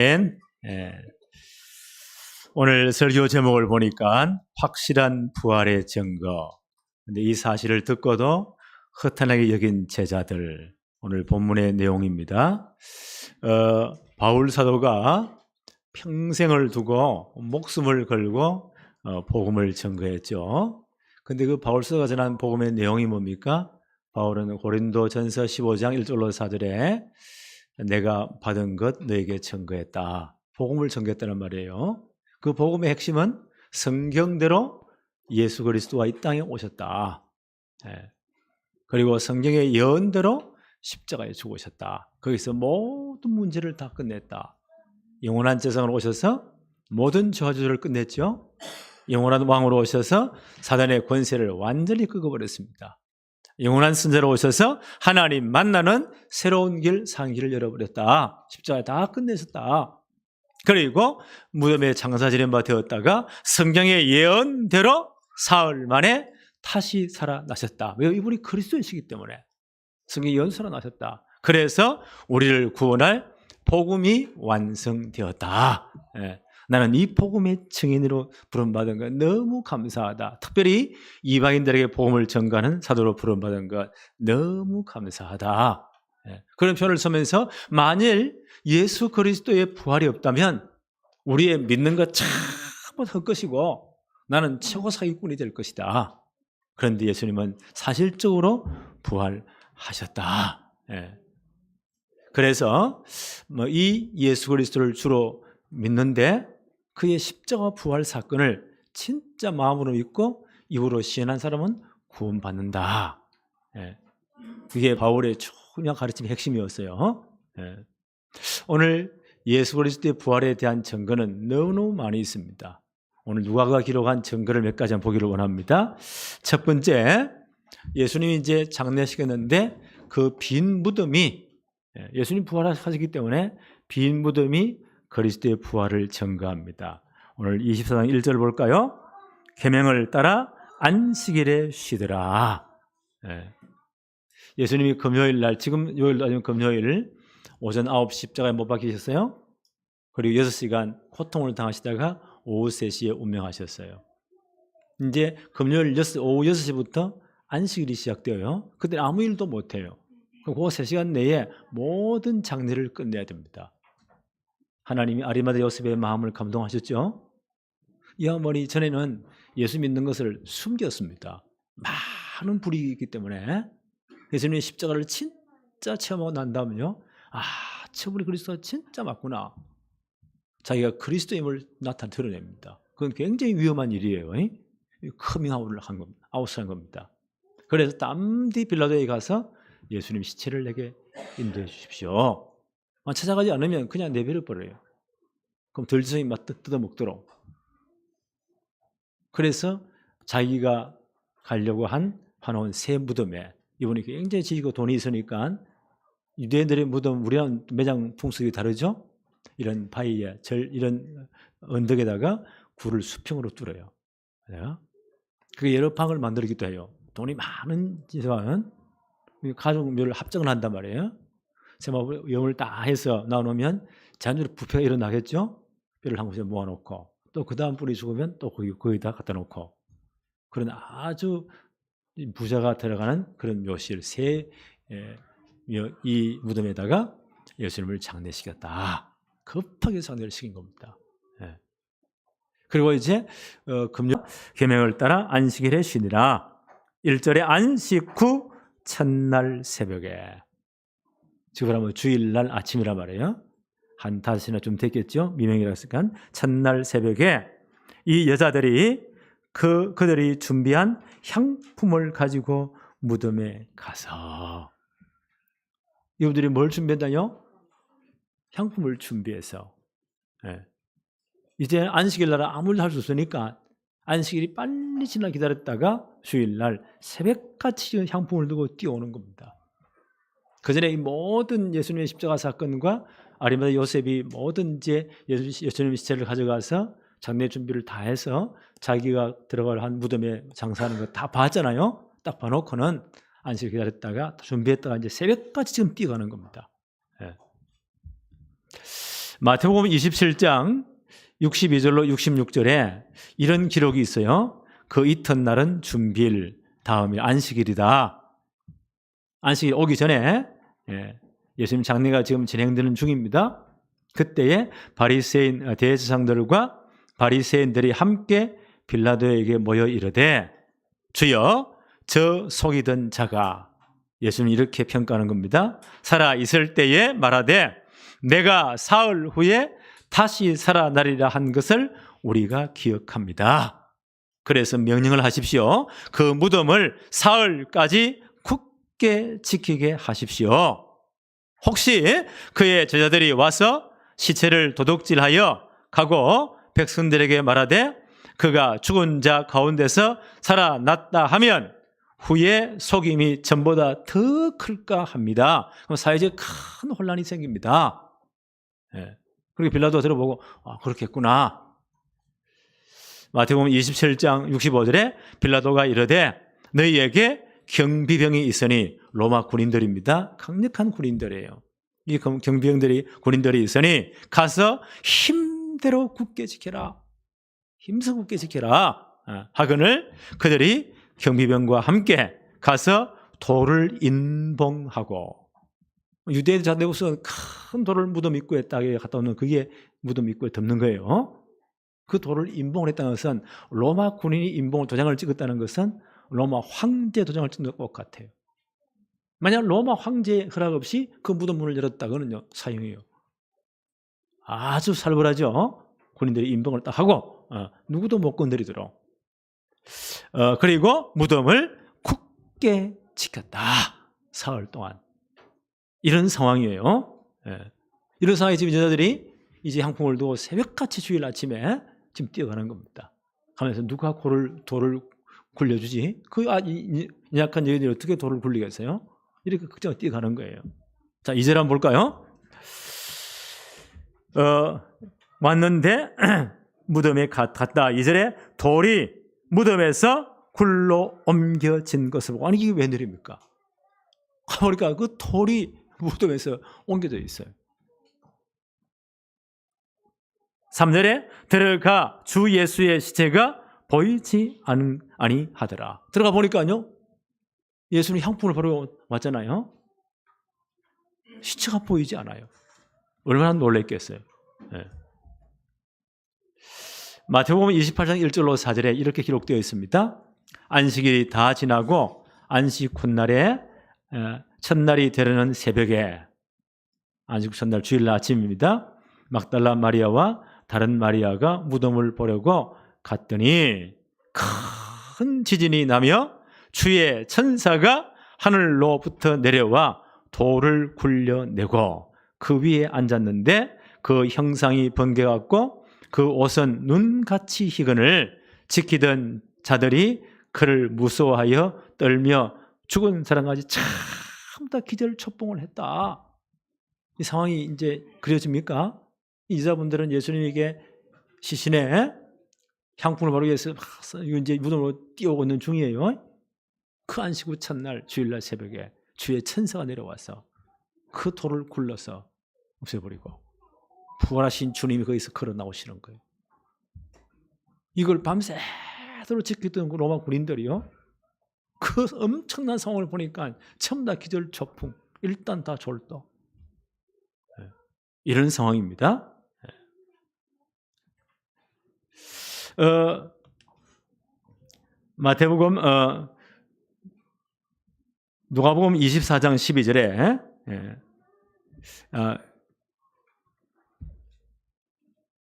예. 오늘 설교 제목을 보니까 확실한 부활의 증거. 근데 이 사실을 듣고도 허탄하게 여긴 제자들, 오늘 본문의 내용입니다. 바울 사도가 평생을 두고 목숨을 걸고 복음을 전거했죠. 근데 그 바울 사도가 전한 복음의 내용이 뭡니까? 바울은 고린도전서 15장 1절로 4절에 내가 받은 것 너에게 전거했다. 복음을 전거했다는 말이에요. 그 복음의 핵심은 성경대로 예수 그리스도가 이 땅에 오셨다. 그리고 성경의 예언대로 십자가에 죽으셨다. 거기서 모든 문제를 다 끝냈다. 영원한 재상으로 오셔서 모든 저주를 끝냈죠. 영원한 왕으로 오셔서 사단의 권세를 완전히 끄어버렸습니다. 영원한 선자로 오셔서 하나님 만나는 새로운 길, 산 길을 열어버렸다. 십자가에 다 끝내셨다. 그리고 무덤에 장사 지낸 바 되었다가 성경의 예언대로 사흘 만에 다시 살아나셨다. 왜? 이분이 그리스도이시기 때문에 성경의 예언 살아나셨다. 그래서 우리를 구원할 복음이 완성되었다. 나는 이 복음의 증인으로 부름받은 것 너무 감사하다. 특별히 이방인들에게 복음을 전가하는 사도로 부름받은 것 너무 감사하다. 그런 표현을 쓰면서 만일 예수 그리스도의 부활이 없다면 우리의 믿는 것 전부 헛것이고 나는 최고 사기꾼이 될 것이다. 그런데 예수님은 사실적으로 부활하셨다. 그래서 이 예수 그리스도를 주로 믿는데 그의 십자가 부활 사건을 진짜 마음으로 믿고 입으로 시인한 사람은 구원받는다. 그게 바울의 중요한 가르침의 핵심이었어요. 오늘 예수 그리스도의 부활에 대한 증거는 너무 많이 있습니다. 오늘 누가가 기록한 증거를 몇 가지 보기를 원합니다. 첫 번째, 예수님이 이제 장례식했는데 그 빈 무덤이, 예수님 부활하셨기 때문에 빈 무덤이 그리스도의 부활을 증거합니다. 오늘 24장 1절 볼까요? 계명을 따라 안식일에 쉬더라. 예수님이 금요일 날, 지금 요일 아니면 금요일 오전 9시 십자가에 못 박히셨어요. 그리고 6시간 고통을 당하시다가 오후 3시에 운명하셨어요. 이제 금요일 오후 6시부터 안식일이 시작되어요. 그때 아무 일도 못해요. 그 3시간 내에 모든 장례를 끝내야 됩니다. 하나님이 아리마다 요셉의 마음을 감동하셨죠. 이 어머니 전에는 예수 믿는 것을 숨겼습니다. 많은 불이익이 있기 때문에. 예수님이 십자가를 진짜 체험하고 난 다음에요, 저분이 그리스도가 진짜 맞구나. 자기가 그리스도임을 드러냅니다. 그건 굉장히 위험한 일이에요. 커밍아웃을 한 겁니다. 그래서 땀뒤 빌라도에 가서 예수님 시체를 내게 인도해 주십시오. 찾아가지 않으면 그냥 내버려 버려요. 그럼 들짐승이 막 뜯어먹도록. 그래서 자기가 가려고 파놓은 새 무덤에, 이분이 굉장히 지지고 돈이 있으니까 유대인들의 무덤, 우리랑 매장 풍속이 다르죠? 이런 바위에, 이런 언덕에다가 굴을 수평으로 뚫어요. 그게 여러 방을 만들기도 해요. 돈이 많은 지방은 가족묘를 합정을 한단 말이에요. 세마음을 다 해서 나오면 자연적으로 부패가 일어나겠죠? 뼈를 한 곳에 모아놓고 또 그 다음 분이 죽으면 또 거기다 갖다 놓고, 그런 아주 부자가 들어가는 그런 묘실, 이 무덤에다가 예수님을 장례시켰다. 급하게 장례를 시킨 겁니다. 그리고 이제 계명을 따라 안식일에 쉬니라. 1절에 안식 후 첫날 새벽에, 지금 하면 주일날 아침이란 말이에요. 한 5시나 좀 됐겠죠. 미명이라고 했으니까 첫날 새벽에 이 여자들이 그들이 준비한 향품을 가지고 무덤에 가서, 이분들이 뭘 준비했다요? 향품을 준비해서. 이제 안식일 날 아무 일도 할 수 없으니까 안식일이 빨리 지나 기다렸다가 주일날 새벽같이 향품을 들고 뛰어오는 겁니다. 그 전에 이 모든 예수님의 십자가 사건과 아리마다 요셉이 모든 이제 예수님의 시체를 가져가서 장례 준비를 다 해서 자기가 들어갈 한 무덤에 장사하는 거 다 봤잖아요. 딱 봐놓고는 안식일 기다렸다가 준비했다가 이제 새벽까지 지금 뛰어가는 겁니다. 마태복음 27장 62절로 66절에 이런 기록이 있어요. 그 이튿날은 준비일, 다음일, 안식일이다. 안식일 오기 전에 예수님 장례가 지금 진행되는 중입니다. 그때에 바리새인 대제사장들과 바리새인들이 함께 빌라도에게 모여 이르되 주여 저 속이던 자가, 예수님 이렇게 평가하는 겁니다. 살아 있을 때에 말하되 내가 사흘 후에 다시 살아나리라 한 것을 우리가 기억합니다. 그래서 명령을 하십시오. 그 무덤을 사흘까지 굳게 지키게 하십시오. 혹시 그의 제자들이 와서 시체를 도둑질하여 가고 백성들에게 말하되 그가 죽은 자 가운데서 살아났다 하면 후에 속임이 전보다 더 클까 합니다. 그럼 사회적인 큰 혼란이 생깁니다. 그렇게 빌라도가 들어보고 그렇겠구나. 마태복음 27장 65절에 빌라도가 이르되 너희에게 경비병이 있으니, 로마 군인들입니다. 강력한 군인들이에요. 이 경비병들이, 군인들이 있으니 가서 힘대로 굳게 지켜라. 힘써 굳게 지켜라 하거늘 그들이 경비병과 함께 가서 돌을 인봉하고, 유대 자대우스는 큰 돌을 무덤 입구에 땅에 갖다 놓는, 그게 무덤 입구에 덮는 거예요. 그 돌을 인봉을 했다는 것은, 로마 군인이 인봉을 도장을 찍었다는 것은 로마 황제 도장을 찍는 것 같아요. 만약 로마 황제의 허락 없이 그 무덤 문을 열었다고는요, 사형이에요. 아주 살벌하죠. 군인들이 인봉을 딱 하고 누구도 못 건드리도록. 그리고 무덤을 굳게 지켰다. 사흘 동안. 이런 상황이에요. 이런 상황에 지금 여자들이 이제 향품을 두고 새벽같이 주일 아침에 지금 뛰어가는 겁니다. 가면서 누가 돌을 굴려주지? 그 약한 여인들이 어떻게 돌을 굴리겠어요? 이렇게 극장을 뛰어가는 거예요. 자, 2절 한번 볼까요? 왔는데 무덤에 갔다. 2절에 돌이 무덤에서 굴로 옮겨진 것을 보고, 아니 이게 웬일입니까? 가보니까 그 돌이 무덤에서 옮겨져 있어요. 3절에 들어가 주 예수의 시체가 보이지 아니하더라. 들어가 보니까요, 예수님 향품을 바르고 왔잖아요. 시체가 보이지 않아요. 얼마나 놀랬겠어요. 마태복음 28장 1절로 4절에 이렇게 기록되어 있습니다. 안식일이 다 지나고 안식 훗날에 첫날이 되려는 새벽에, 안식 첫날 주일날 아침입니다. 막달라 마리아와 다른 마리아가 무덤을 보려고 갔더니 큰 지진이 나며 주의 천사가 하늘로부터 내려와 돌을 굴려내고 그 위에 앉았는데 그 형상이 번개같고 그 옷은 눈같이 희건을 지키던 자들이 그를 무서워하여 떨며 죽은 사람까지 참 다 기절초봉을 했다. 이 상황이 이제 그려집니까? 이 여자분들은 예수님에게 시신에 향품을 바르기 위해서 이제 무덤으로 뛰어오고 있는 중이에요. 그 안식 후 첫날 주일날 새벽에 주의 천사가 내려와서 그 돌을 굴러서 없애버리고 부활하신 주님이 거기서 걸어 나오시는 거예요. 이걸 밤새도록 지켰던 그 로마 군인들이요, 그 엄청난 상황을 보니까 전부 다 기절초풍, 일단 다 졸도. 이런 상황입니다. 마태복음 누가복음 24장 12절에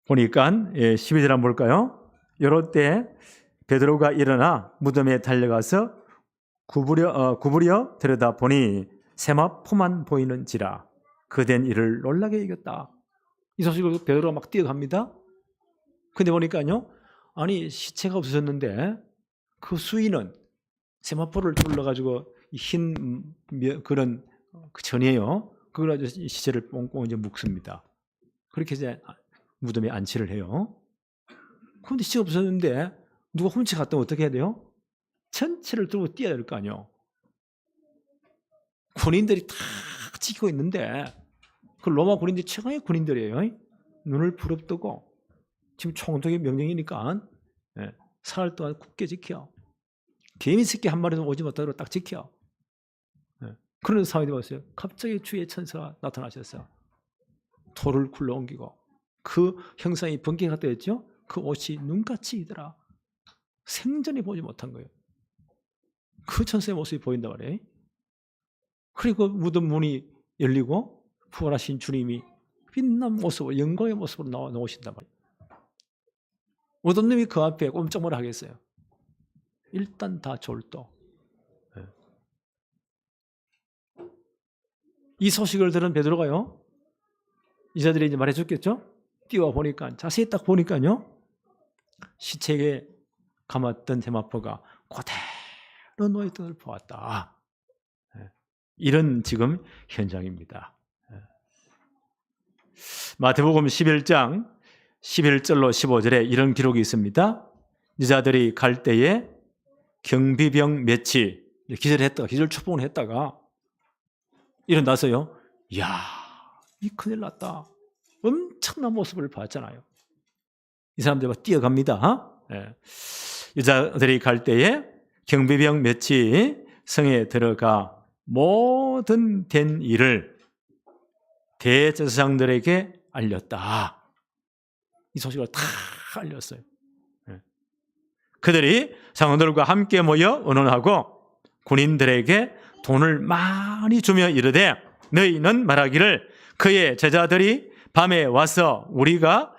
보니까 12절 한번 볼까요? 이럴 때 베드로가 일어나 무덤에 달려가서 구부려 들여다보니 세마포만 보이는지라 그된 이를 놀라게 여겼다. 이 소식을 베드로가 막 뛰어갑니다. 근데 보니까요, 아니 시체가 없어졌는데 그 수인은 세마포를 둘러가지고 흰 그런 전이에요. 그걸 가지고 시체를 꽁꽁 이제 묶습니다. 그렇게 이제 무덤에 안치를 해요. 그런데 시체가 없어졌는데 누가 훔쳐갔다면 어떻게 해야 돼요? 전체를 들고 뛰어야 될 거 아니에요. 군인들이 다 지키고 있는데 그 로마 군인들이 최강의 군인들이에요. 눈을 부릅뜨고 지금 총독의 명령이니까 사흘 동안 굳게 지켜. 개미 새끼 한 마리도 오지 못하도록 딱 지켜. 그런 상황이 되었어요. 갑자기 주의 천사가 나타나셨어요. 돌을 굴러옮기고 그 형상이 번개가 되었죠. 그 옷이 눈같이 이더라. 생전에 보지 못한 거예요. 그 천사의 모습이 보인단 말이에요. 그리고 무덤 문이 열리고 부활하신 주님이 빛난 모습으로, 영광의 모습으로 나오신단 말이에요. 어떤 놈이 그 앞에 꼼짝을 하겠어요. 일단 다 졸도. 이 소식을 들은 베드로가요, 이자들이 이제 말해줬겠죠? 뛰어 보니까, 자세히 딱 보니까요, 시체에 감았던 대마포가 그대로 놓여있던 걸 보았다. 이런 지금 현장입니다. 마태복음 11장 11절로 15절에 이런 기록이 있습니다. 여자들이 갈 때에 경비병 몇이 기절 초봉을 했다가 일어나서요, 이야, 이 큰일 났다. 엄청난 모습을 봤잖아요. 이 사람들이 막 뛰어갑니다. 여자들이 갈 때에 경비병 몇이 성에 들어가 모든 된 일을 대제사장들에게 알렸다. 이 소식을 다 알렸어요. 그들이 장로들과 함께 모여 의논하고 군인들에게 돈을 많이 주며 이르되 너희는 말하기를 그의 제자들이 밤에 와서 우리가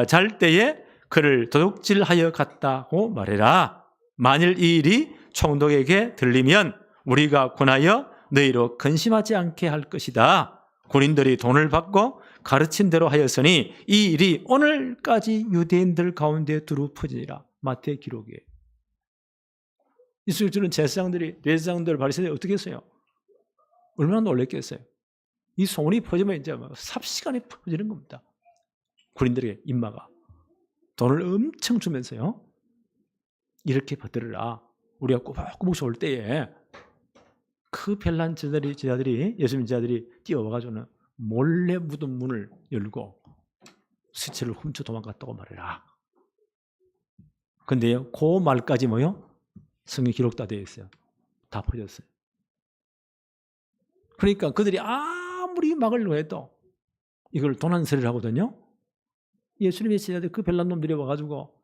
잘 때에 그를 도둑질하여 갔다고 말해라. 만일 이 일이 총독에게 들리면 우리가 권하여 너희로 근심하지 않게 할 것이다. 군인들이 돈을 받고 가르친 대로 하였으니 이 일이 오늘까지 유대인들 가운데 두루 퍼지니라. 마태 기록이에요. 이스라엘 주는 제사장들이, 대제사장들, 바리새인들이 어떻게 했어요? 얼마나 놀랬겠어요? 이 소문이 퍼지면 이제 삽시간에 퍼지는 겁니다. 군인들에게 인마가 돈을 엄청 주면서요, 이렇게 받들으라. 우리가 꼬박꼬박 올 때에 그 별난 제자들이 예수님 제자들이 뛰어와가지고는 몰래 무덤 문을 열고 시체를 훔쳐 도망갔다고 말해라. 근데요, 그 말까지 뭐요? 성경 기록 다 되어 있어요. 다 퍼졌어요. 그러니까 그들이 아무리 막으려고 해도 이걸 도난설이를 하거든요. 예수님의 제자들 그 별난 놈들이 와가지고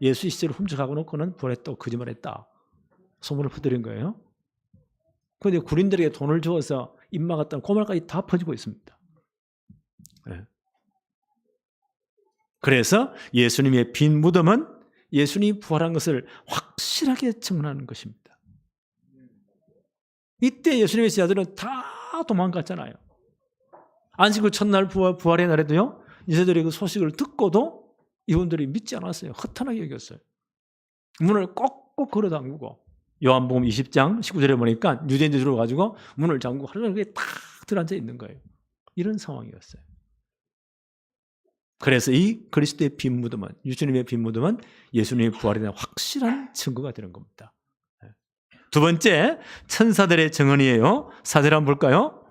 예수 시체를 훔쳐가고 놓고는 부활했다고 거짓말했다. 소문을 퍼뜨린 거예요. 그런데 군인들에게 돈을 주어서 입막았다는 그 말까지 다 퍼지고 있습니다. 그래서 예수님의 빈 무덤은 예수님이 부활한 것을 확실하게 증언하는 것입니다. 이때 예수님의 제자들은 다 도망갔잖아요. 안식 후 첫날 부활의 날에도요, 이제들이 그 소식을 듣고도 이분들이 믿지 않았어요. 허탄하게 여겼어요. 문을 꼭꼭 걸어 잠그고, 요한복음 20장 19절에 보니까 유대인들이 들어가지고 문을 잠그고 하루에 딱 들어앉아 있는 거예요. 이런 상황이었어요. 그래서 이 그리스도의 빈 무덤은, 예수님의 빈 무덤은 예수님의 부활에 대한 확실한 증거가 되는 겁니다. 두 번째, 천사들의 증언이에요. 4절 한번 볼까요?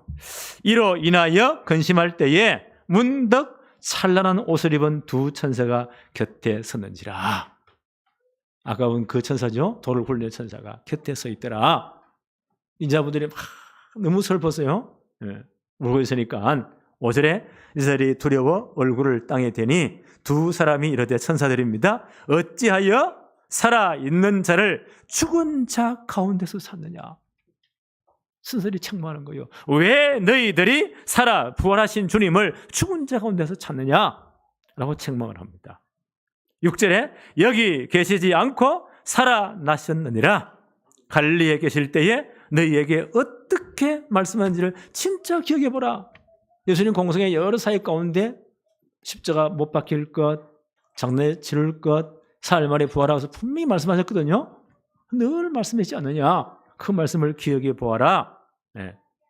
이로 인하여 근심할 때에 문득 찬란한 옷을 입은 두 천사가 곁에 섰는지라. 아까 본 그 천사죠. 돌을 굴리는 천사가 곁에 서 있더라. 인자분들이 막 너무 슬펐어요. 울고 있으니까 5절에 이스라엘이 두려워 얼굴을 땅에 대니 두 사람이 이르되, 천사들입니다. 어찌하여 살아있는 자를 죽은 자 가운데서 찾느냐. 스스로 책망하는 거예요. 왜 너희들이 살아 부활하신 주님을 죽은 자 가운데서 찾느냐 라고 책망을 합니다. 6절에 여기 계시지 않고 살아나셨느니라. 갈릴리에 계실 때에 너희에게 어떻게 말씀하는지를 진짜 기억해보라. 예수님 공생의 여러 사역 가운데 십자가 못 박힐 것, 장례 치를 것, 사흘 만에 부활하셔서 분명히 말씀하셨거든요. 늘 말씀하시지 않느냐. 그 말씀을 기억해 보아라.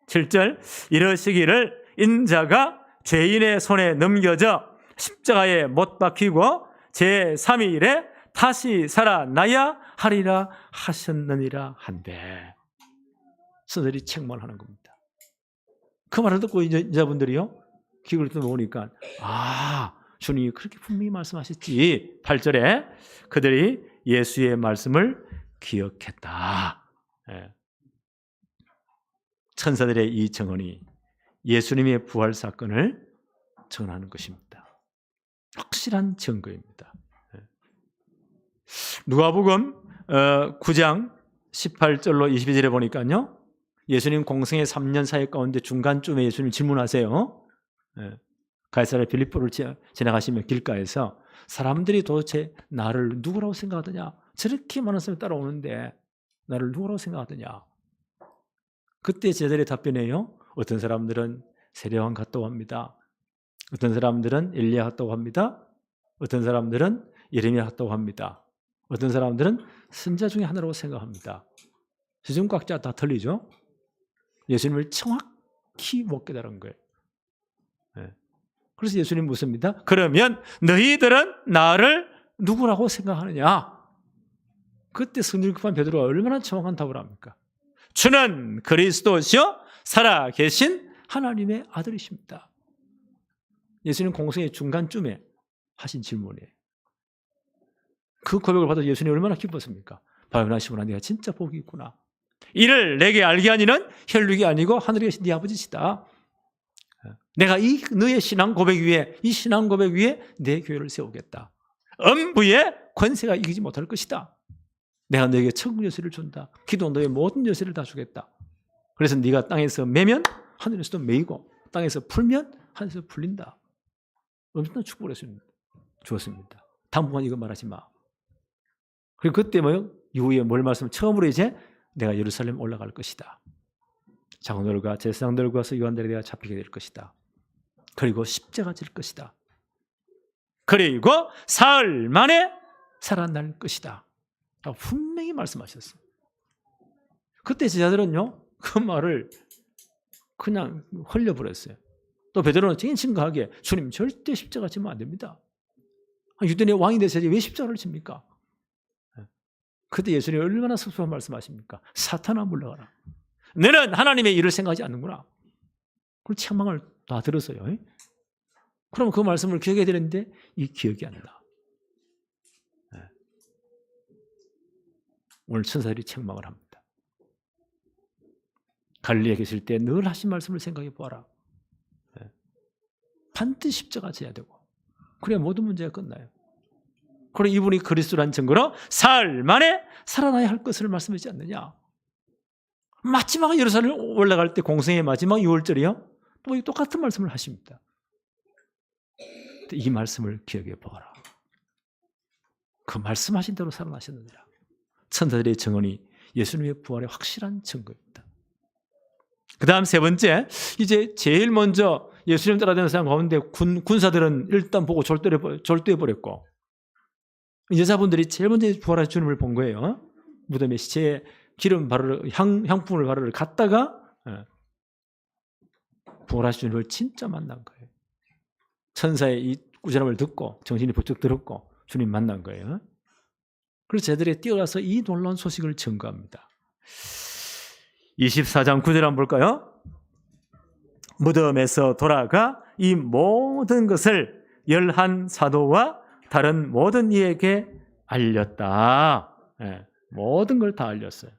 7절 이러시기를 인자가 죄인의 손에 넘겨져 십자가에 못 박히고 제3일에 다시 살아나야 하리라 하셨느니라 한데, 스스로 책망하는 겁니다. 그 말을 듣고 인자분들이요, 귀를 뜯어보니까 주님이 그렇게 분명히 말씀하셨지. 8절에 그들이 예수의 말씀을 기억했다. 천사들의 이 증언이 예수님의 부활 사건을 전하는 것입니다. 확실한 증거입니다. 누가복음 9장 18절로 22절에 보니까요, 예수님 공생의 3년 사역 가운데 중간쯤에 예수님 질문하세요. 가이사랴 빌립보를 지나가시며 길가에서 사람들이 도대체 나를 누구라고 생각하더냐? 저렇게 많은 사람이 따라오는데 나를 누구라고 생각하더냐? 그때 제자들의 답변이에요. 어떤 사람들은 세례요한 같다고 합니다. 어떤 사람들은 엘리야 같다고 합니다. 어떤 사람들은 예레미야 같다고 합니다. 어떤 사람들은 선지자 중에 하나라고 생각합니다. 지중각자 다 틀리죠. 예수님을 정확히 못 깨달은 거예요. 그래서 예수님 묻습니다. 그러면 너희들은 나를 누구라고 생각하느냐? 그때 성령 급한 베드로가 얼마나 정확한 답을 합니까? 주는 그리스도시요 살아계신 하나님의 아들이십니다. 예수님 공생의 중간쯤에 하신 질문이에요. 그 고백을 받아 예수님이 얼마나 기뻤습니까? 바요나 시몬아, 네가 진짜 복이 있구나. 이를 내게 알게 하니는 혈육이 아니고 하늘에 계신 네 아버지시다. 내가 이 너의 신앙 고백 위에, 이 신앙 고백 위에 내 교회를 세우겠다. 음부의 권세가 이기지 못할 것이다. 내가 너에게 천국 열쇠를 준다. 기도 너의 모든 열쇠를 다 주겠다. 그래서 네가 땅에서 매면 하늘에서도 매이고 땅에서 풀면 하늘에서 풀린다. 엄청난 축복을 주었습니다. 당분간 이거 말하지 마. 그리고 그때 뭐요? 이후에 뭘 처음으로 이제 내가 예루살렘 올라갈 것이다. 장로들과 제사장들과 서기관들에 내가 잡히게 될 것이다. 그리고 십자가 질 것이다. 그리고 사흘 만에 살아날 것이다. 분명히 말씀하셨어요. 그때 제자들은요, 그 말을 그냥 흘려버렸어요. 또 베드로는 증거하게 주님 절대 십자가 지면 안 됩니다. 유대인의 왕이 되셔야지 왜 십자가를 칩니까? 그때 예수님이 얼마나 섭섭한 말씀하십니까? 사탄아 물러가라. 너는 하나님의 일을 생각하지 않는구나. 그걸 책망을 다 들었어요. 그럼 그 말씀을 기억해야 되는데 이 기억이 안 나. 오늘 천사들이 책망을 합니다. 갈릴리에 계실 때 늘 하신 말씀을 생각해 보아라. 반드시 십자가 져야 되고 그래야 모든 문제가 끝나요. 그리고 이분이 그리스도라는 증거로 사흘 만에 살아나야 할 것을 말씀하지 않느냐. 마지막 예루살렘 올라갈 때 공생의 마지막 6월절이요. 또 똑같은 말씀을 하십니다. 이 말씀을 기억해 보아라. 그 말씀하신 대로 살아나셨느니라. 천사들의 증언이 예수님의 부활의 확실한 증거입니다. 그 다음 세 번째, 이제 제일 먼저 예수님 따라다니는 사람 가운데 군사들은 일단 보고 졸도해버렸고 여자분들이 제일 먼저 부활하신 주님을 본 거예요. 무덤에 시체에 기름 바르러 향품을 바르러 갔다가 부활하신 주님을 진짜 만난 거예요. 천사의 이 꾸지람을 듣고 정신이 번쩍 들었고 주님 만난 거예요. 그래서 제자들이 뛰어가서 이 놀라운 소식을 증거합니다. 24장 9절 한번 볼까요? 무덤에서 돌아가 이 모든 것을 11 사도와 다른 모든 이에게 알렸다. 모든 걸 다 알렸어요.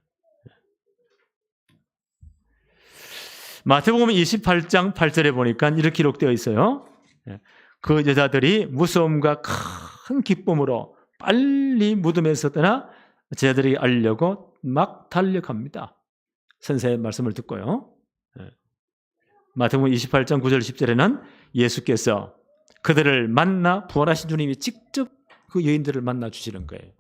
마태복음 28장 8절에 보니까 이렇게 기록되어 있어요. 그 여자들이 무서움과 큰 기쁨으로 빨리 무덤에서 떠나 제자들에게 알려고 막 달려갑니다. 선생의 말씀을 듣고요. 마태복음 28장 9절 10절에는 예수께서 그들을 만나 부활하신 주님이 직접 그 여인들을 만나 주시는 거예요.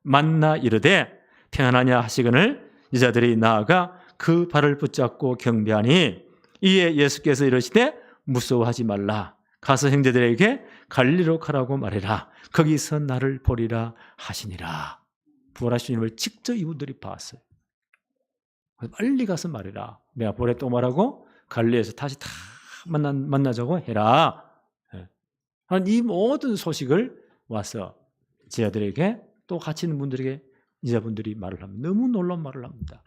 만나 이르되 평안하냐 하시거늘 여자들이 나아가 그 발을 붙잡고 경배하니 이에 예수께서 이르시되 무서워하지 말라. 가서 형제들에게 갈릴리로 가라고 말해라. 거기서 나를 보리라 하시니라. 부활하신 주님을 직접 이분들이 봤어요. 빨리 가서 말해라. 내가 볼에 또 말하고 갈릴리에서 다시 다 만나자고 해라. 이 모든 소식을 와서 제자들에게 또 같이 있는 분들에게 여자분들이 말을 합니다. 너무 놀라운 말을 합니다.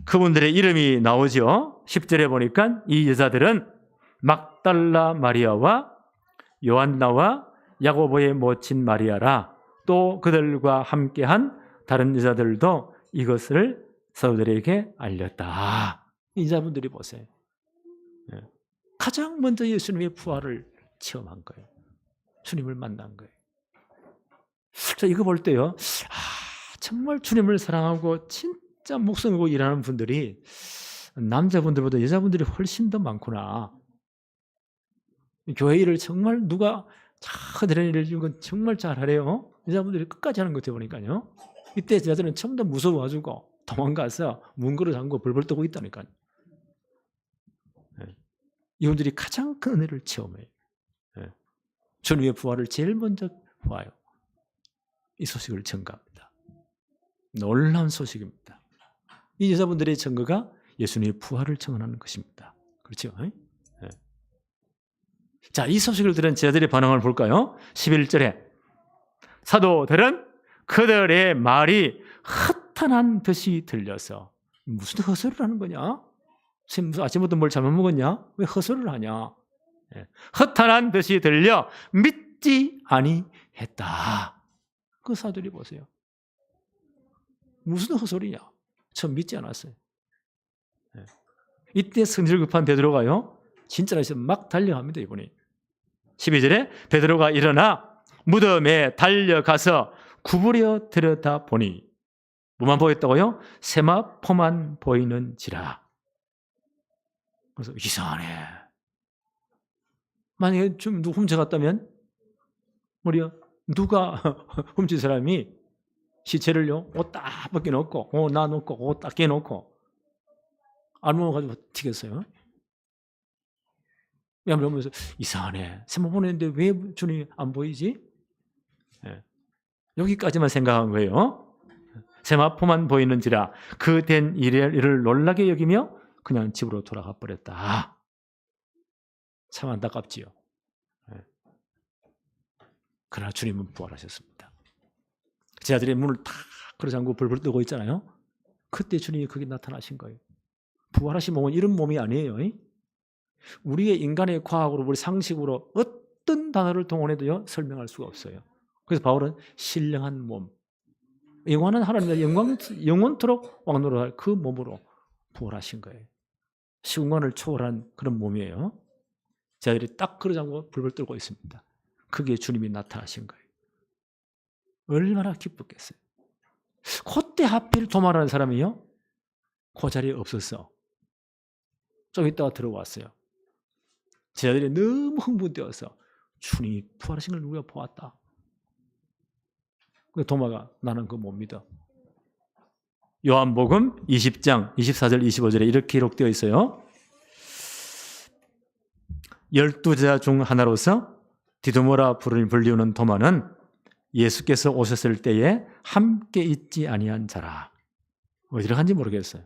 그분들의 이름이 나오죠. 10절에 보니까 이 여자들은 막달라 마리아와 요한나와 야고보의 모친 마리아라. 또 그들과 함께한 다른 여자들도 이것을 사도들에게 알렸다. 인자분들이 보세요. 가장 먼저 예수님의 부활을 체험한 거예요. 주님을 만난 거예요. 자, 이거 볼 때요. 정말 주님을 사랑하고 진짜 목숨 걸고 일하는 분들이 남자분들보다 여자분들이 훨씬 더 많구나. 교회 일을 정말 누가 그들의 일을 해준 건 정말 잘하래요. 여자분들이 끝까지 하는 것 같아 보니까요. 이때 여자들은 전부 다 무서워가지고 도망가서 문그릇 잠그고 벌벌 떠고 있다니까요. 이분들이 가장 큰 은혜를 체험해요. 주님의 부활을 제일 먼저 보아요. 이 소식을 전가합니다. 놀라운 소식입니다. 이 여자분들의 증거가 예수님의 부활을 증언하는 것입니다. 그렇죠? 자, 이 소식을 들은 제자들의 반응을 볼까요? 11절에 사도들은 그들의 말이 허탄한 듯이 들려서 무슨 헛소리를 하는 거냐? 무슨 아침부터 뭘 잘못 먹었냐? 왜 헛소리를 하냐? 허탄한 듯이 들려 믿지 아니했다. 그 사도들이 보세요. 무슨 헛소리냐? 전 믿지 않았어요. 이때 성질 급한 베드로가요. 진짜로 막 달려갑니다. 이분이. 12절에 베드로가 일어나 무덤에 달려가서 구부려 들여다 보니 뭐만 보였다고요? 세마포만 보이는지라. 그래서 이상하네. 만약에 좀 누구 훔쳐갔다면 우리가 누가 훔친 사람이 시체를요 옷 딱 벗겨놓고 옷 놔놓고 옷 딱 깨놓고 알몸을 가지고 튀겼어요. 그러면서 이상하네. 세마 보냈는데 왜 주님이 안 보이지? 여기까지만 생각한 거예요. 세마포만 보이는지라 그 된 일을 놀라게 여기며 그냥 집으로 돌아가 버렸다. 참 안타깝지요. 그러나 주님은 부활하셨습니다. 제자들의 문을 탁 걸어잠그고 벌벌 뜨고 있잖아요. 그때 주님이 거기 나타나신 거예요. 부활하신 몸은 이런 몸이 아니에요. 우리의 인간의 과학으로 우리 상식으로 어떤 단어를 동원해도요 설명할 수가 없어요. 그래서 바울은 신령한 몸, 영원한 하나님의 영원토록 왕노릇할 그 몸으로 부활하신 거예요. 시공간을 초월한 그런 몸이에요. 제자들이 딱 걸어잠그고 불불 떨고 있습니다. 그게 주님이 나타나신 거예요. 얼마나 기뻤겠어요. 그때 하필 도마라는 사람이요 그 자리에 없었어. 좀 있다가 들어왔어요. 제자들이 너무 흥분되어서 주님이 부활하신 걸 우리가 보았다. 도마가 나는 그거 못 믿어. 요한복음 20장 24절 25절에 이렇게 기록되어 있어요. 12제자 중 하나로서 디도모라 불리우는 도마는 예수께서 오셨을 때에 함께 있지 아니한 자라. 어디로 간지 모르겠어요.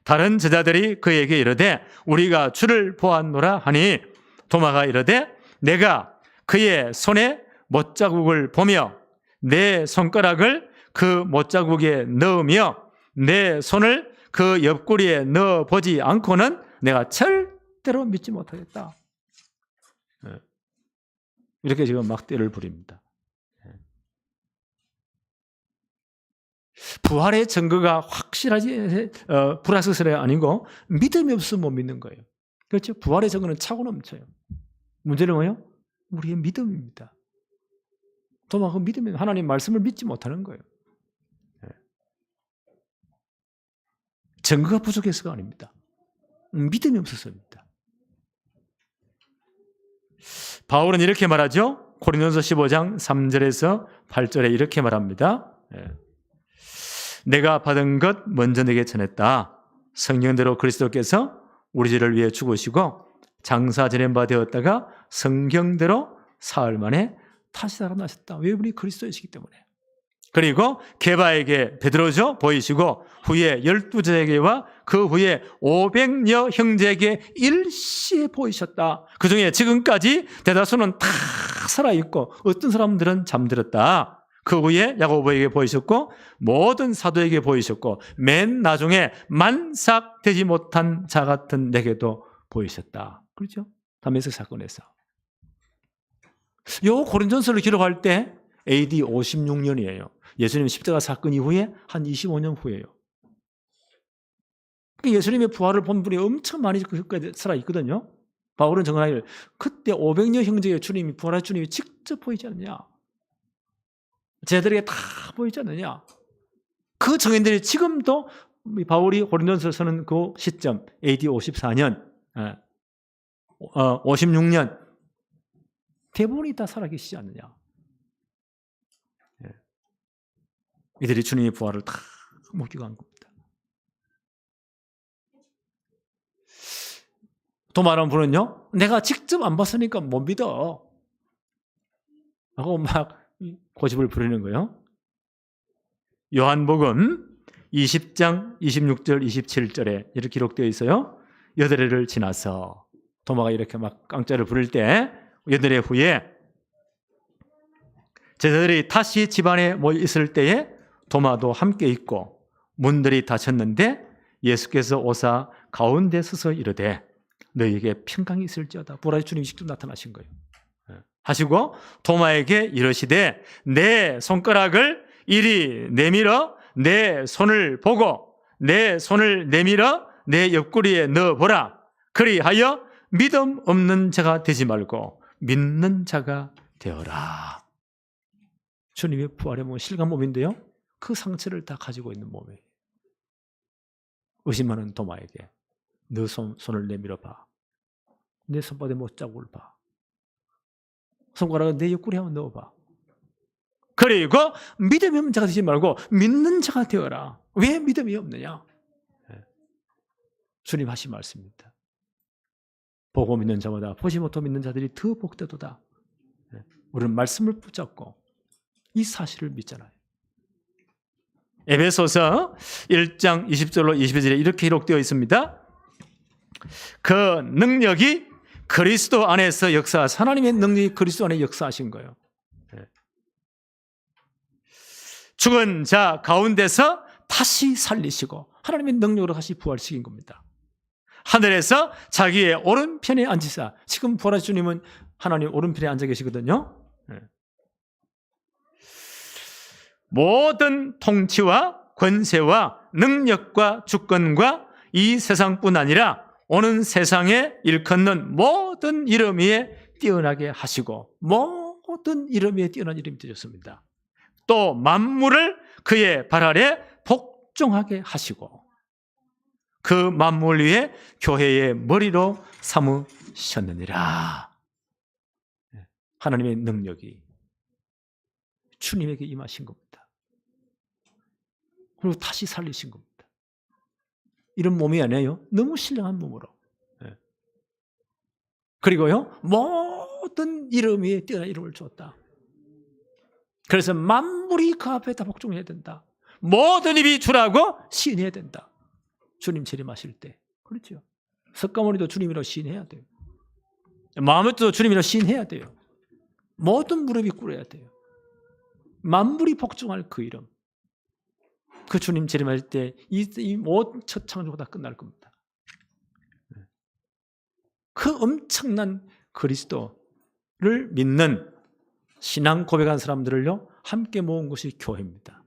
다른 제자들이 그에게 이르되 우리가 주를 보았노라 하니 도마가 이르되 내가 그의 손에 못자국을 보며 내 손가락을 그 못자국에 넣으며 내 손을 그 옆구리에 넣어보지 않고는 내가 절대로 믿지 못하겠다. 이렇게 지금 막 떼를 부립니다. 부활의 증거가 확실하지 불확실해야 아니고 믿음이 없으면 못 믿는 거예요. 그렇죠? 부활의 증거는 차고 넘쳐요. 문제는 뭐예요? 우리의 믿음입니다. 도마 그 믿음이 하나님 말씀을 믿지 못하는 거예요. 증거가 부족해서가 아닙니다. 믿음이 없어서입니다. 바울은 이렇게 말하죠. 고린도서 15장 3절에서 8절에 이렇게 말합니다. 내가 받은 것 먼저 내게 전했다. 성령대로 그리스도께서 우리 죄를 위해 죽으시고 장사 지낸 바 되었다가 성경대로 사흘 만에 다시 살아나셨다. 왜 우리 그리스도이시기 때문에. 그리고 게바에게 베드로죠 보이시고 후에 12제자에게와 그 후에 500여 형제에게 일시에 보이셨다. 그중에 지금까지 대다수는 다 살아있고 어떤 사람들은 잠들었다. 그 후에 야고보에게 보이셨고 모든 사도에게 보이셨고 맨 나중에 만삭되지 못한 자 같은 내게도 보이셨다. 그렇죠? 다메섹 사건에서. 요 고린전서를 기록할 때 AD 56년이에요. 예수님 십자가 사건 이후에 한 25년 후예요. 예수님의 부활을 본 분이 엄청 많이 살아있거든요. 바울은 정하기를 그때 500년 형제의 주님이 부활할 주님이 직접 보이지 않느냐. 쟤들에게 다 보이지 않느냐. 그 정인들이 지금도 바울이 고린도전서 쓰는 그 시점 AD 54년 56년 대부분이 다 살아계시지 않느냐. 이들이 주님의 부활을 다 목격한 겁니다. 도마라는 분은요, 내가 직접 안 봤으니까 못 믿어 하고 막 고집을 부리는 거예요. 요한복음 20장 26절 27절에 이렇게 기록되어 있어요. 여드레를 지나서 도마가 이렇게 막 깡짜를 부릴 때 여드레 후에 제자들이 다시 집안에 모여 있을 때에 도마도 함께 있고 문들이 닫혔는데 예수께서 오사 가운데 서서 이르되 너희에게 평강이 있을지어다. 부활의 주님이 직접 나타나신 거예요. 하시고 도마에게 이르시되 내 손가락을 이리 내밀어 내 손을 보고 내 손을 내밀어 내 옆구리에 넣어보라. 그리하여 믿음 없는 자가 되지 말고 믿는 자가 되어라. 주님의 부활의 몸은 실감 몸인데요, 그 상처를 다 가지고 있는 몸이에요. 의심하는 도마에게 너 손을 내밀어 봐. 내 손바닥에 못 자국을 봐. 손가락을 내 옆구리에 한번 넣어봐. 그리고 믿음이 없는 자가 되지 말고 믿는 자가 되어라. 왜 믿음이 없느냐? 주님 하신 말씀입니다. 보고 믿는 자보다 보지 못하고 믿는 자들이 더 복되도다. 우리는 말씀을 붙잡고 이 사실을 믿잖아요. 에베소서 1장 20절로 22절에 이렇게 기록되어 있습니다. 그 능력이 그리스도 안에서 역사하신, 하나님의 능력이 그리스도 안에 역사하신 거예요. 죽은 자 가운데서 다시 살리시고 하나님의 능력으로 다시 부활시킨 겁니다. 하늘에서 자기의 오른편에 앉으사, 지금 부활하신 주님은 하나님 오른편에 앉아 계시거든요. 모든 통치와 권세와 능력과 주권과 이 세상뿐 아니라 오는 세상에 일컫는 모든 이름 위에 뛰어나게 하시고 모든 이름 위에 뛰어난 이름이 되셨습니다. 또 만물을 그의 발 아래 복종하게 하시고 그 만물 위에 교회의 머리로 삼으셨느니라. 하나님의 능력이 주님에게 임하신 겁니다. 그리고 다시 살리신 겁니다. 이런 몸이 아니에요. 너무 신령한 몸으로. 그리고요, 모든 이름 위에 뛰어난 이름을 주었다. 그래서 만물이 그 앞에 다 복종해야 된다. 모든 입이 주라고 시인해야 된다. 주님 재림하실 때. 그렇죠. 석가모니도 주님이라고 시인해야 돼요. 마음에도 주님이라고 시인해야 돼요. 모든 무릎이 꿇어야 돼요. 만물이 복종할 그 이름. 그 주님 재림할 때 이 모든 첫 창조가 다 끝날 겁니다. 그 엄청난 그리스도를 믿는 신앙 고백한 사람들을요 함께 모은 것이 교회입니다.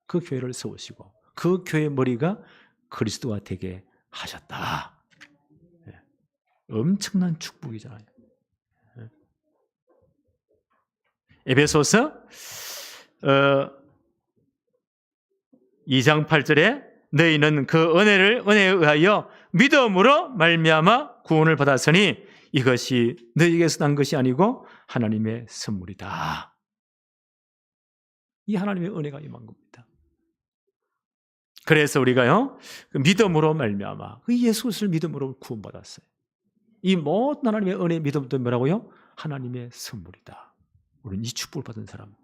그 교회를 세우시고 그 교회의 머리가 그리스도가 되게 하셨다. 엄청난 축복이잖아요. 에베소서 2장 8절에 너희는 그 은혜에 의하여 믿음으로 말미암아 구원을 받았으니 이것이 너희에게서 난 것이 아니고 하나님의 선물이다. 이 하나님의 은혜가 임한 겁니다. 그래서 우리가요 믿음으로 말미암아 그 예수 그리스도를 믿음으로 구원받았어요. 이 모든 하나님의 은혜 믿음도 뭐라고요? 하나님의 선물이다. 우리는 이 축복을 받은 사람입니다.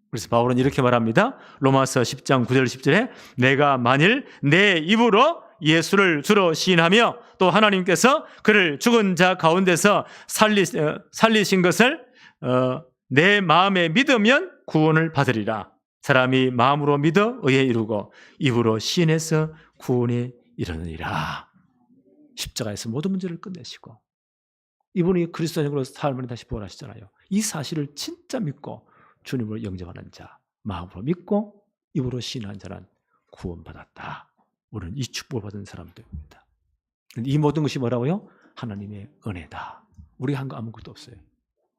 그래서 바울은 이렇게 말합니다. 로마서 10장 9절 10절에 내가 만일 내 입으로 예수를 주로 시인하며 또 하나님께서 그를 죽은 자 가운데서 살리신 것을 내 마음에 믿으면 구원을 받으리라. 사람이 마음으로 믿어 의에 이루고 입으로 시인해서 구원에 이르느니라. 십자가에서 모든 문제를 끝내시고 이분이 그리스도인으로 삶을 다시 부활하시잖아요. 이 사실을 진짜 믿고 주님을 영접하는 자, 마음으로 믿고 입으로 시인한 자는 구원받았다. 우리는 이 축복을 받은 사람들입니다. 이 모든 것이 뭐라고요? 하나님의 은혜다. 우리가 한 거 아무것도 없어요.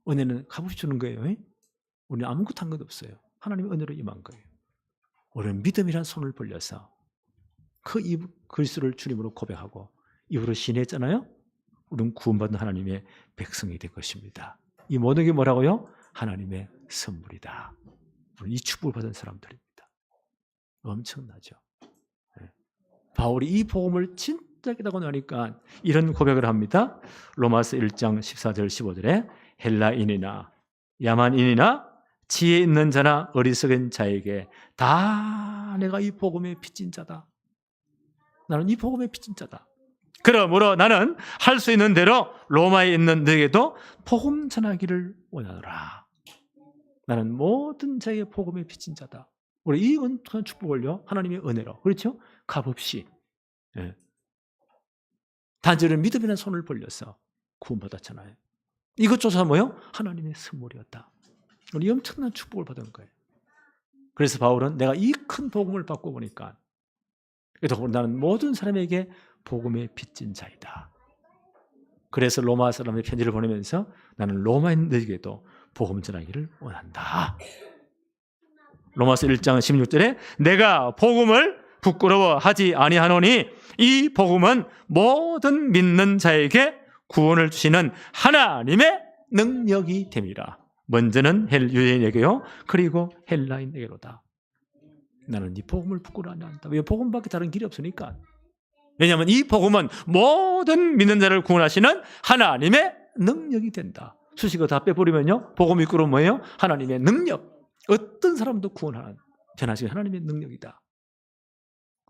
은혜는 값없이 주는 거예요. 우리는 아무것도 한 것도 없어요. 하나님의 은혜로 임한 거예요. 우리는 믿음이란 손을 벌려서 그 그리스도를 주님으로 고백하고 입으로 시인했잖아요. 우리는 구원받은 하나님의 백성이 될 것입니다. 이 모든 게 뭐라고요? 하나님의 선물이다. 우리는 이 축복을 받은 사람들입니다. 엄청나죠. 바울이 이 복음을 진짜 깨닫고 나니까 이런 고백을 합니다. 로마서 1장 14절 15절에 헬라인이나 야만인이나 지혜 있는 자나 어리석은 자에게 다 내가 이 복음에 빚진 자다. 나는 이 복음에 빚진 자다. 그러므로 나는 할 수 있는 대로 로마에 있는 너에게도 복음 전하기를 원하노라. 나는 모든 자의 복음에 빚진 자다. 우리 이 은총한 축복을요, 하나님의 은혜로, 그렇죠? 값없이, 단지 믿음이라는 손을 벌려서 구원받았잖아요. 이것조차 뭐요? 하나님의 선물이었다. 우리 엄청난 축복을 받은 거예요. 그래서 바울은 내가 이 큰 복음을 받고 보니까 그래도 나는 모든 사람에게 복음에 빚진 자이다. 그래서 로마 사람의 편지를 보내면서 나는 로마인들에게도 복음 전하기를 원한다. 로마서 1장 16절에 내가 복음을 부끄러워하지 아니하노니 이 복음은 모든 믿는 자에게 구원을 주시는 하나님의 능력이 됨이라. 먼저는 유대인에게요, 그리고 헬라인에게로다. 나는 이 복음을 부끄러워하지 않는다. 왜? 복음밖에 다른 길이 없으니까. 왜냐하면 이 복음은 모든 믿는 자를 구원하시는 하나님의 능력이 된다. 수식어 다 빼버리면요, 복음이 이끌어 뭐예요? 하나님의 능력. 어떤 사람도 구원하는, 변화시키는 하나님의 능력이다.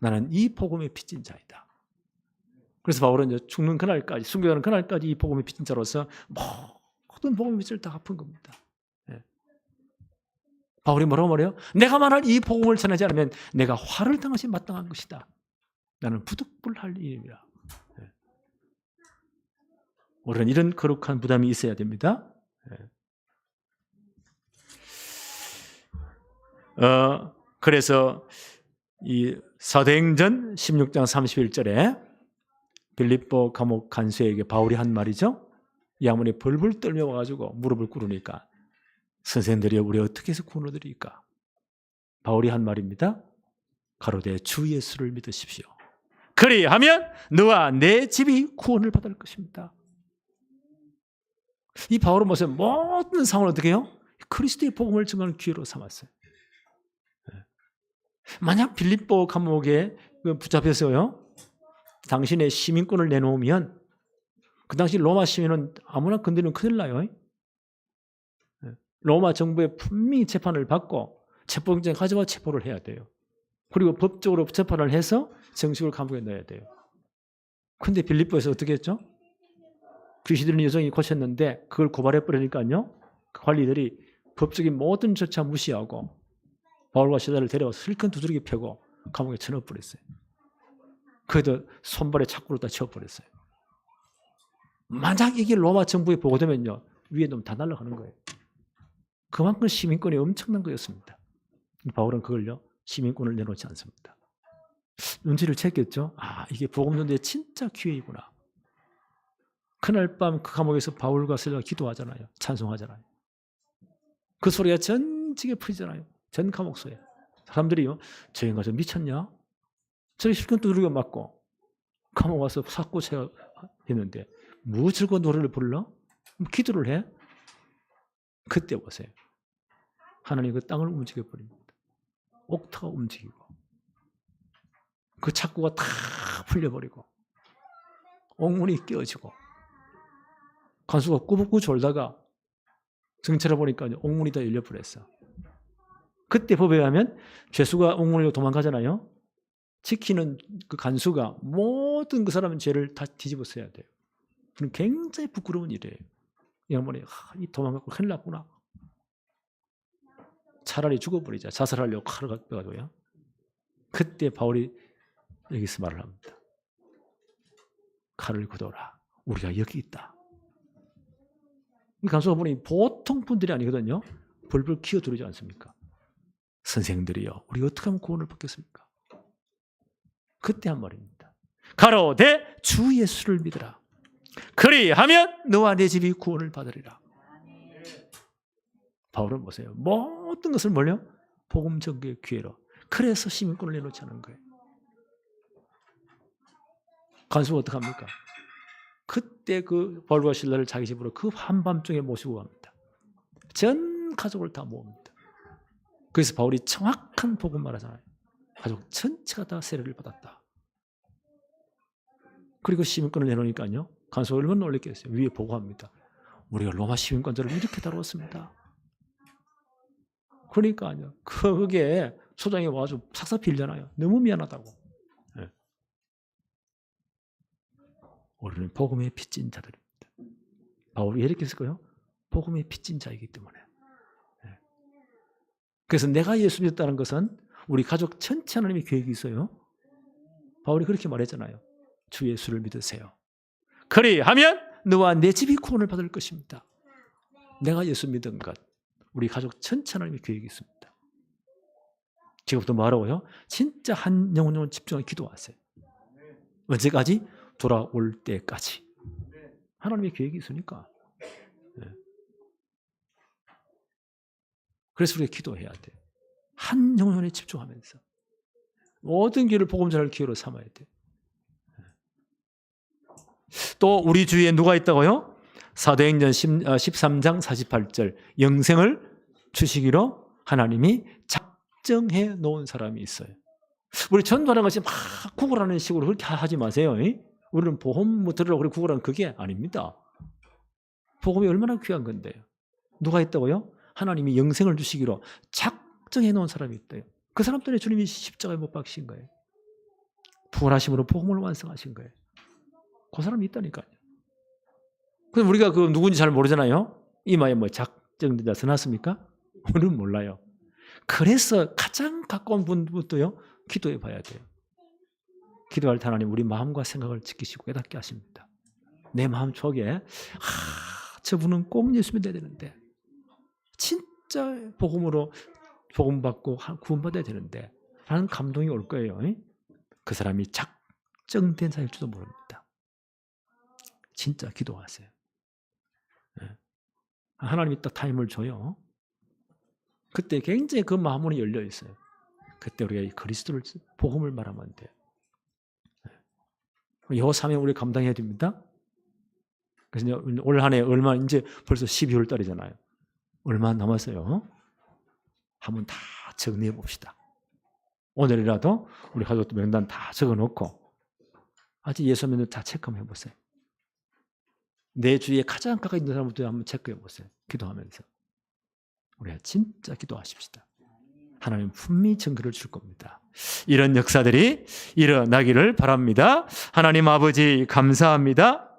나는 이 복음에 빚진 자이다. 그래서 바울은 이제 죽는 그날까지, 순교하는 그날까지 이 복음에 빚진 자로서 모든 복음의 빚을 다 갚은 겁니다. 바울이 뭐라고 말해요? 내가 만약 이 복음을 전하지 않으면 내가 화를 당하시 마땅한 것이다. 나는 부득불할 일입니다. 우리는 이런 거룩한 부담이 있어야 됩니다. 그래서 이 사도행전 16장 31절에 빌립보 감옥 간수에게 바울이 한 말이죠. 이 양반이 벌벌 떨며 와가지고 무릎을 꿇으니까 선생들이 우리 어떻게 해서 구원을 드릴까? 바울이 한 말입니다. 가로되 주 예수를 믿으십시오. 그리하면 너와 내 집이 구원을 받을 것입니다. 이 바울은 모든 상황을 어떻게 해요? 그리스도의 복음을 증거하는 기회로 삼았어요. 만약 빌립보 감옥에 붙잡혀서요, 당신의 시민권을 내놓으면 그 당시 로마 시민은 아무나 건드리면 큰일 나요. 로마 정부에 분명히 재판을 받고 체포영장 가져와 체포를 해야 돼요. 그리고 법적으로 재판을 해서 정식으로 감옥에 넣어야 돼요. 근데 빌립보에서 어떻게 했죠? 귀신 들린 여성이 고쳤는데 그걸 고발해버리니까요, 그 관리들이 법적인 모든 절차 무시하고 바울과 시다를 데려와서 실컷 두드리게 펴고 감옥에 쳐넣어버렸어요. 그래도 손발에 착구로 다 쳐버렸어요. 만약 이게 로마 정부에 보고되면요, 위에 놈 다 날아가는 거예요. 그만큼 시민권이 엄청난 거였습니다. 바울은 그걸요, 시민권을 내놓지 않습니다. 눈치를 챘겠죠. 이게 복음 전도의 진짜 기회이구나. 그날 밤 그 감옥에서 바울과 실라가 기도하잖아요. 찬송하잖아요. 그 소리가 전직에 풀리잖아요. 전 감옥소에. 사람들이요, 저 인간 좀 미쳤냐? 저기 실컷 두드리고 맞고 감옥 와서 사고체가 했는데 뭐 즐거운 노래를 불러? 기도를 해? 그때 보세요. 하나님 그 땅을 움직여버립니다. 옥타가 움직이고 그 착구가 다 풀려버리고 옥문이 깨어지고 간수가 꾸벅꾸 졸다가 정체를 보니까 옥문이 다 열려버렸어. 그때 법에 의하면 죄수가 옥문으로 도망가잖아요. 지키는 그 간수가 모든 그 사람의 죄를 다 뒤집어 써야 돼요. 그건 굉장히 부끄러운 일이에요. 이 양반이 이 도망가고 큰일 났구나. 차라리 죽어버리자. 자살하려고 칼을 갖다가지고요. 그때 바울이 여기서 말을 합니다. 칼을 걷어라. 우리가 여기 있다. 이 간수가 보니 보통 분들이 아니거든요. 벌벌 기어들지 않습니까? 선생들이요, 우리 어떻게 하면 구원을 받겠습니까? 그때 한 말입니다. 가로되 주 예수를 믿으라. 그리하면 너와 내 집이 구원을 받으리라. 바울은 보세요. 모든 것을 뭘요? 복음 전개의 기회로. 그래서 시민권을 내놓지 않은 거예요. 간수가 어떻게 합니까? 그때 그 바울과 실라를 자기 집으로 그 한밤중에 모시고 갑니다. 전 가족을 다 모읍니다. 그래서 바울이 정확한 복음 말하잖아요. 가족 전체가 다 세례를 받았다. 그리고 시민권을 내놓으니까요. 간수가 얼마나 놀랬겠어요. 위에 보고합니다. 우리가 로마 시민권자를 이렇게 다루었습니다. 그러니까요. 그게 소장이 와서 삭삭 빌잖아요. 너무 미안하다고. 네. 우리는 복음의 빚진 자들입니다. 바울이 이렇게 했을까요? 복음의 빚진 자이기 때문에. 네. 그래서 내가 예수 믿었다는 것은 우리 가족 전체 하나님의 계획이 있어요. 바울이 그렇게 말했잖아요. 주 예수를 믿으세요. 그리하면 너와 내 집이 구원을 받을 것입니다. 내가 예수 믿은 것, 우리 가족 전체 하나님의 계획이 있습니다. 지금부터 뭐하라고요? 진짜 한 영혼 집중하게 기도하세요. 언제까지? 돌아올 때까지. 하나님의 계획이 있으니까. 네. 그래서 우리가 기도해야 돼요. 한 영혼에 집중하면서 모든 길을 복음 전할 기회로 삼아야 돼요. 또 우리 주위에 누가 있다고요? 사도행전 13장 48절 영생을 주시기로 하나님이 작정해 놓은 사람이 있어요. 우리 전도하는 것이 막 구걸하는 식으로 그렇게 하지 마세요. 우리는 복음 들으라고 그래 구걸하는 그게 아닙니다. 복음이 얼마나 귀한 건데요. 누가 있다고요? 하나님이 영생을 주시기로 작정해 놓은 사람이 있대요. 그 사람 때문에 주님이 십자가에 못 박히신 거예요. 부활하심으로 복음을 완성하신 거예요. 그 사람이 있다니까요. 그럼 우리가 그 누군지 잘 모르잖아요. 이마에 뭐 작정된 자 써놨습니까? 우리는 몰라요. 그래서 가장 가까운 분부터요 기도해 봐야 돼요. 기도할 때 하나님 우리 마음과 생각을 지키시고 깨닫게 하십니다. 내 마음 속에 저분은 꼭 예수 믿어야 되는데 진짜 복음으로 복음 받고 구원받아야 되는데 라는 감동이 올 거예요. 그 사람이 작정된 자일지도 모릅니다. 진짜 기도하세요. 하나님이 딱 타임을 줘요. 그때 굉장히 그 마음문이 열려 있어요. 그때 우리가 이 그리스도를 복음을 말하면 돼요. 이 사명 우리 감당해야 됩니다. 그래서 올 한 해 얼마 이제 벌써 12월 달이잖아요. 얼마 남았어요? 한번 다 정리해 봅시다. 오늘이라도 우리 가족들 명단 다 적어놓고 아직 예수 믿는 다 체크 한번 해보세요. 내 주위에 가장 가까이 있는 사람부터 한번 체크해 보세요. 기도하면서 우리가 진짜 기도하십시다. 하나님 분명히 증거를 줄 겁니다. 이런 역사들이 일어나기를 바랍니다. 하나님 아버지 감사합니다.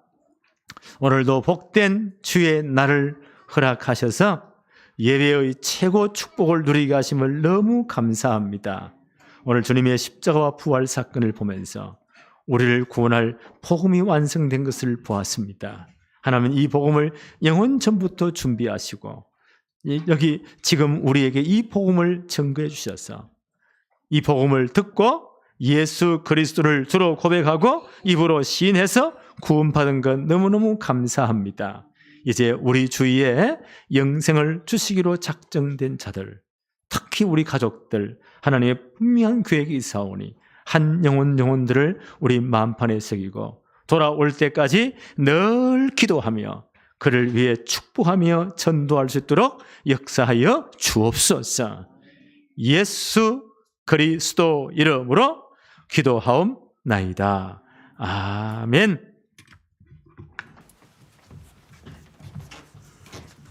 오늘도 복된 주의 날을 허락하셔서 예배의 최고 축복을 누리게 하심을 너무 감사합니다. 오늘 주님의 십자가와 부활 사건을 보면서 우리를 구원할 복음이 완성된 것을 보았습니다. 하나님은 이 복음을 영원 전부터 준비하시고 여기 지금 우리에게 이 복음을 증거해 주셔서 이 복음을 듣고 예수 그리스도를 주로 고백하고 입으로 시인해서 구원받은 것 너무너무 감사합니다. 이제 우리 주위에 영생을 주시기로 작정된 자들, 특히 우리 가족들, 하나님의 분명한 계획이 있사오니 한 영혼들을 우리 마음판에 새기고 돌아올 때까지 늘 기도하며 그를 위해 축복하며 전도할 수 있도록 역사하여 주옵소서. 예수 그리스도 이름으로 기도하옵나이다. 아멘.